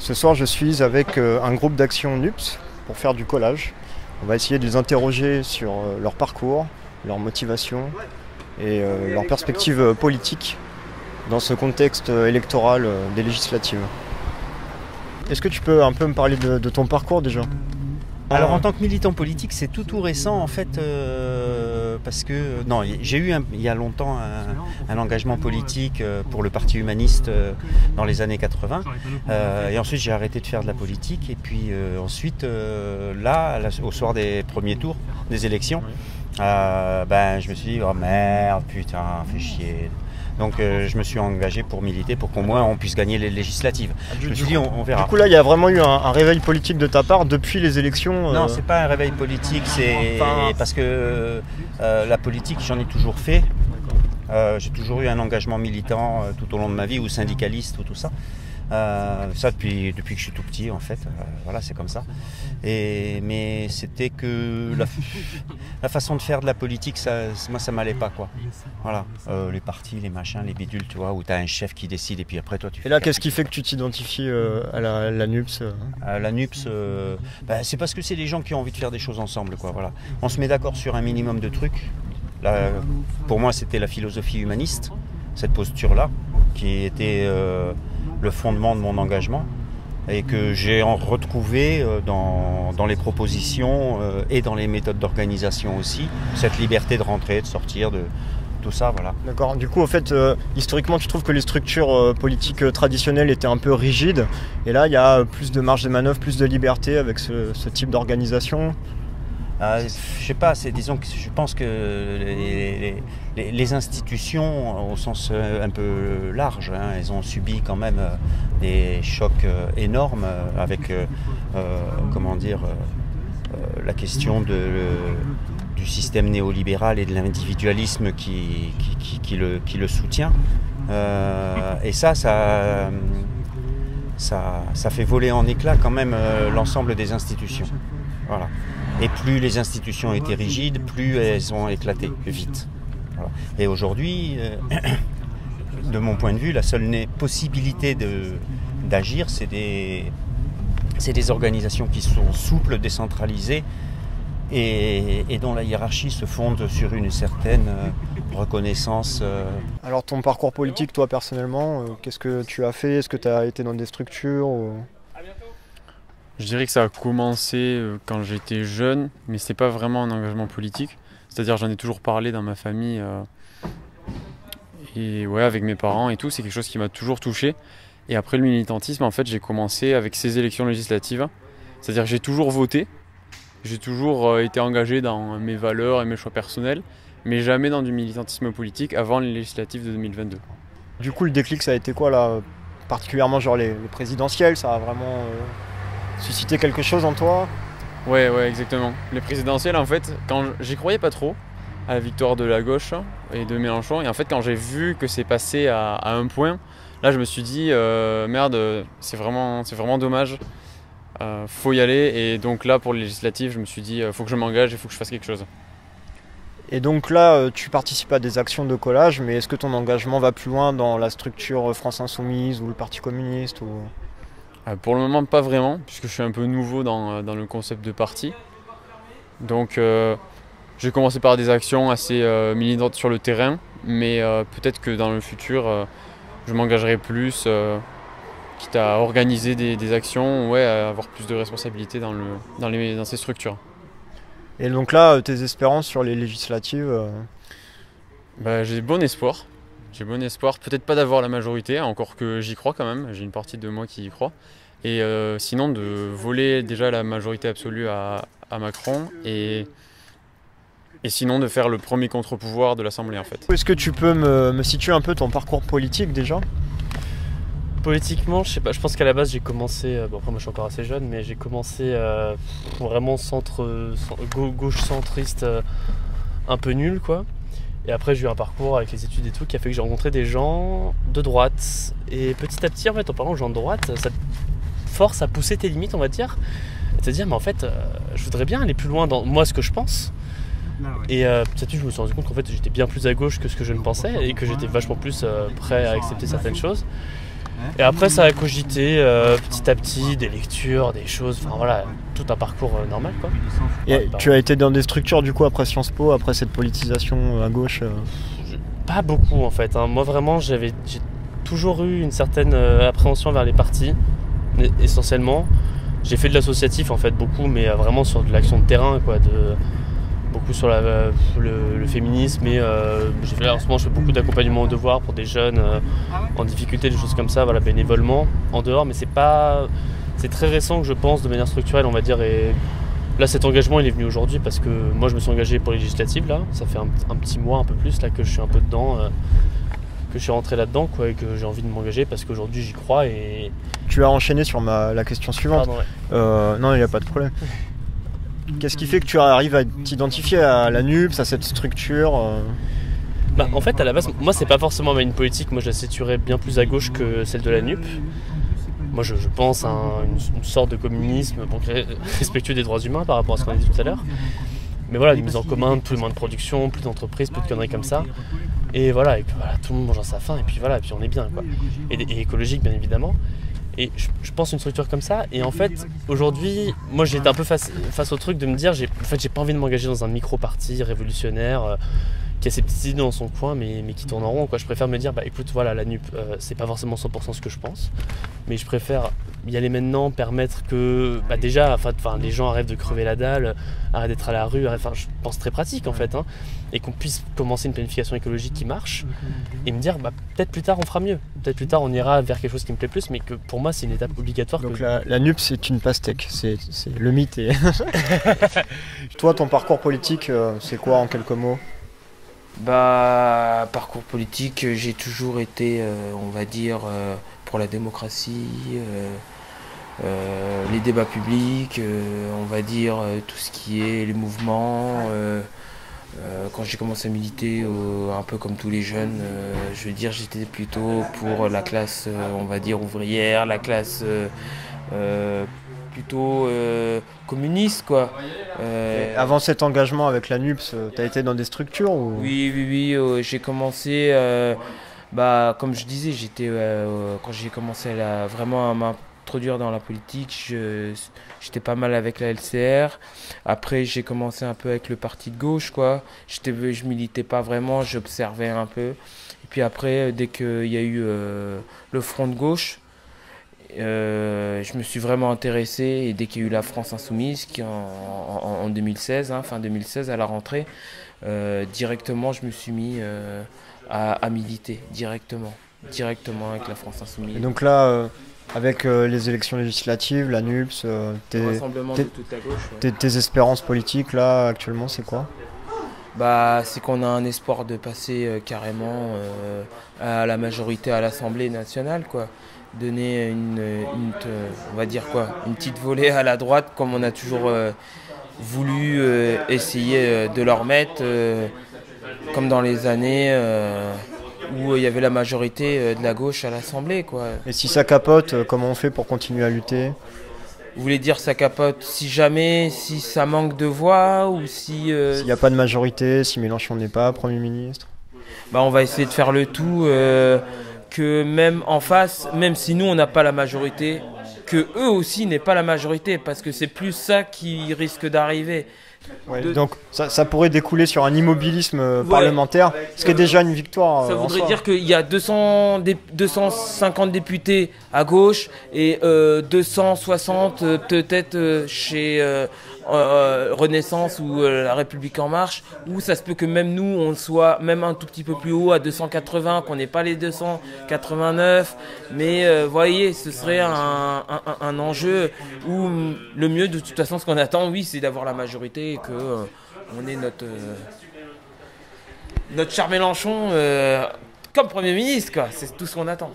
Ce soir, je suis avec un groupe d'action NUPS pour faire du collage. On va essayer de les interroger sur leur parcours, leur motivation et leur perspective politique dans ce contexte électoral des législatives. Est-ce que tu peux un peu me parler de ton parcours déjà ? Alors en tant que militant politique, c'est tout récent en fait, parce que non, j'ai eu il y a longtemps un engagement politique pour le Parti humaniste dans les années 80, et ensuite j'ai arrêté de faire de la politique, et puis ensuite là, au soir des premiers tours des élections, je me suis dit oh merde, putain, fait chier. Donc je me suis engagé pour militer, pour qu'au moins on puisse gagner les législatives. Je me suis dit on verra. Du coup là il y a vraiment eu un réveil politique de ta part depuis les élections Non, c'est pas un réveil politique, c'est parce que la politique j'en ai toujours fait. J'ai toujours eu un engagement militant tout au long de ma vie, ou syndicaliste ou tout ça. Ça depuis que je suis tout petit en fait, voilà, c'est comme ça. Mais c'était que la façon de faire de la politique, moi ça m'allait pas quoi. Voilà, les partis, les machins, les bidules, tu vois, où tu as un chef qui décide et puis après toi tu fais. Et là, qu'est-ce qui fait que tu t'identifies à la NUPS La NUPS, c'est parce que c'est des gens qui ont envie de faire des choses ensemble quoi. Voilà, on se met d'accord sur un minimum de trucs. Là, pour moi, c'était la philosophie humaniste, cette posture-là, qui était le fondement de mon engagement, et que j'ai retrouvé dans les propositions et dans les méthodes d'organisation aussi, cette liberté de rentrer, de sortir, de tout ça, voilà. D'accord, du coup en fait, historiquement tu trouves que les structures politiques traditionnelles étaient un peu rigides, et là il y a plus de marge de manœuvre, plus de liberté avec ce type d'organisation? Je sais pas, disons que je pense que les institutions, au sens un peu large, elles ont subi quand même des chocs énormes avec, la question du système néolibéral et de l'individualisme qui le soutient. Et ça fait voler en éclats quand même l'ensemble des institutions. Voilà. Et plus les institutions étaient rigides, plus elles ont éclaté vite. Voilà. Et aujourd'hui, de mon point de vue, la seule possibilité d'agir, c'est des organisations qui sont souples, décentralisées, et dont la hiérarchie se fonde sur une certaine reconnaissance. Alors ton parcours politique, toi personnellement, qu'est-ce que tu as fait? Est-ce que tu as été dans des structures Je dirais que ça a commencé quand j'étais jeune, mais c'est pas vraiment un engagement politique. C'est-à-dire j'en ai toujours parlé dans ma famille et ouais, avec mes parents et tout, c'est quelque chose qui m'a toujours touché. Et après le militantisme, en fait, j'ai commencé avec ces élections législatives. C'est-à-dire que j'ai toujours voté, j'ai toujours été engagé dans mes valeurs et mes choix personnels, mais jamais dans du militantisme politique avant les législatives de 2022. Du coup, le déclic, ça a été quoi là? Particulièrement genre les présidentielles, ça a vraiment suscité quelque chose en toi? Ouais, exactement. Les présidentielles, en fait, quand j'y croyais pas trop à la victoire de la gauche et de Mélenchon, et en fait, quand j'ai vu que c'est passé à un point, là, je me suis dit merde, c'est vraiment dommage. Faut y aller. Et donc là, pour les législatives, je me suis dit faut que je m'engage, il faut que je fasse quelque chose. Et donc là, tu participes à des actions de collage, mais est-ce que ton engagement va plus loin dans la structure France Insoumise ou le Parti communiste ou... Pour le moment, pas vraiment, puisque je suis un peu nouveau dans le concept de parti. Donc, j'ai commencé par des actions assez militantes sur le terrain, mais peut-être que dans le futur, je m'engagerai plus, quitte à organiser des actions, ouais, à avoir plus de responsabilités dans ces structures. Et donc là, tes espérances sur les législatives J'ai bon espoir. Peut-être pas d'avoir la majorité, encore que j'y crois quand même, j'ai une partie de moi qui y croit. Et sinon de voler déjà la majorité absolue à Macron, et sinon de faire le premier contre-pouvoir de l'Assemblée en fait. Est-ce que tu peux me situer un peu ton parcours politique déjà? Politiquement, je sais pas, je pense qu'à la base j'ai commencé, après moi je suis encore assez jeune, mais j'ai commencé vraiment gauche centriste, un peu nul quoi. Et après j'ai eu un parcours avec les études et tout qui a fait que j'ai rencontré des gens de droite. Et petit à petit, en fait, en parlant aux gens de droite, ça te force à pousser tes limites, on va dire. Et te dire, mais en fait, je voudrais bien aller plus loin dans moi ce que je pense. Et petit à petit, je me suis rendu compte qu'en fait j'étais bien plus à gauche que ce que je ne pensais, et que j'étais vachement plus prêt à accepter certaines choses. Et après, ça a cogité petit à petit, des lectures, des choses, enfin voilà, tout un parcours normal, quoi. Et tu as été dans des structures du coup après Sciences Po, après cette politisation à gauche Pas beaucoup en fait, hein. Moi vraiment, j'ai toujours eu une certaine appréhension vers les partis, essentiellement. J'ai fait de l'associatif en fait beaucoup, mais vraiment sur de l'action de terrain, quoi, beaucoup sur le féminisme, et en ce moment je fais beaucoup d'accompagnement aux devoirs pour des jeunes en difficulté, des choses comme ça, voilà, bénévolement, en dehors, mais c'est très récent que je pense de manière structurelle, on va dire, et là cet engagement il est venu aujourd'hui parce que moi je me suis engagé pour les législatives, là, ça fait un petit mois, un peu plus, là, que je suis un peu dedans, que je suis rentré là-dedans, quoi, et que j'ai envie de m'engager parce qu'aujourd'hui j'y crois. Et tu as enchaîné sur la question suivante. Pardon, ouais. Non, il n'y a pas de problème. Qu'est-ce qui fait que tu arrives à t'identifier à la NUPS, à cette structure Bah, en fait, à la base, moi, c'est pas forcément ma ligne politique. Moi, je la situerais bien plus à gauche que celle de la NUP. Moi, je pense à une sorte de communisme respectueux des droits humains par rapport à ce qu'on a dit tout à l'heure. Mais voilà, une mise en commun, plus de moyens de production, plus d'entreprises, plus de conneries comme ça. Et voilà, tout le monde mange à sa faim, et puis voilà, et puis on est bien, quoi. Et écologique, bien évidemment. Et je pense une structure comme ça. Et en fait, aujourd'hui, moi j'étais un peu face au truc de me dire, j'ai pas envie de m'engager dans un micro-parti révolutionnaire qui a ses petites idées dans son coin, mais qui tourne en rond, quoi. Je préfère me dire, bah écoute, voilà, la NUP, c'est pas forcément 100% ce que je pense, mais je préfère y aller maintenant, permettre que, bah déjà, les gens arrêtent de crever la dalle, arrêtent d'être à la rue, je pense très pratique en fait, hein, et qu'on puisse commencer une planification écologique qui marche, et me dire, bah peut-être plus tard on fera mieux, peut-être plus tard on ira vers quelque chose qui me plaît plus, mais que pour moi c'est une étape obligatoire. Donc la NUP c'est une pastèque, c'est le mythe. Toi, ton parcours politique, c'est quoi en quelques mots? Bah, parcours politique, j'ai toujours été, on va dire, pour la démocratie, les débats publics, on va dire, tout ce qui est les mouvements. Quand j'ai commencé à militer, un peu comme tous les jeunes, je veux dire, j'étais plutôt pour la classe, on va dire, ouvrière, la classe plutôt communiste, quoi. Avant cet engagement avec la NUPS, tu as été dans des structures ou... Oui, j'ai commencé, comme je disais, quand j'ai commencé vraiment à m'introduire dans la politique, j'étais pas mal avec la LCR. Après, j'ai commencé un peu avec le parti de gauche, quoi. Je militais pas vraiment, j'observais un peu. Et puis après, dès qu'il y a eu le front de gauche, je me suis vraiment intéressé, et dès qu'il y a eu la France Insoumise qui en 2016, fin 2016 à la rentrée, directement je me suis mis à militer directement avec la France Insoumise. Et donc là, avec les élections législatives, la NUPS, le rassemblement de toute la gauche, ouais. tes espérances politiques là actuellement, c'est quoi? Bah, c'est qu'on a un espoir de passer carrément à la majorité à l'Assemblée nationale, quoi. Donner on va dire quoi, une petite volée à la droite, comme on a toujours voulu essayer de leur mettre, comme dans les années où il y avait la majorité de la gauche à l'Assemblée, quoi. Et si ça capote, comment on fait pour continuer à lutter? Vous voulez dire ça capote si ça manque de voix, ou si... S'il n'y a pas de majorité, si Mélenchon n'est pas Premier ministre? Bah, on va essayer de faire le tout, que même en face, même si nous on n'a pas la majorité, que eux aussi n'aient pas la majorité, parce que c'est plus ça qui risque d'arriver. Ouais, donc ça pourrait découler sur un immobilisme parlementaire, ce qui est déjà une victoire. Ça voudrait dire qu'il y a 250 députés à gauche et 260 peut-être chez Renaissance ou La République En Marche, où ça se peut que même nous on soit même un tout petit peu plus haut à 280, qu'on n'ait pas les 289, mais vous voyez, ce serait un enjeu où le mieux de toute façon, ce qu'on attend, oui, c'est d'avoir la majorité, et que on ait notre cher Mélenchon comme Premier ministre, quoi. C'est tout ce qu'on attend.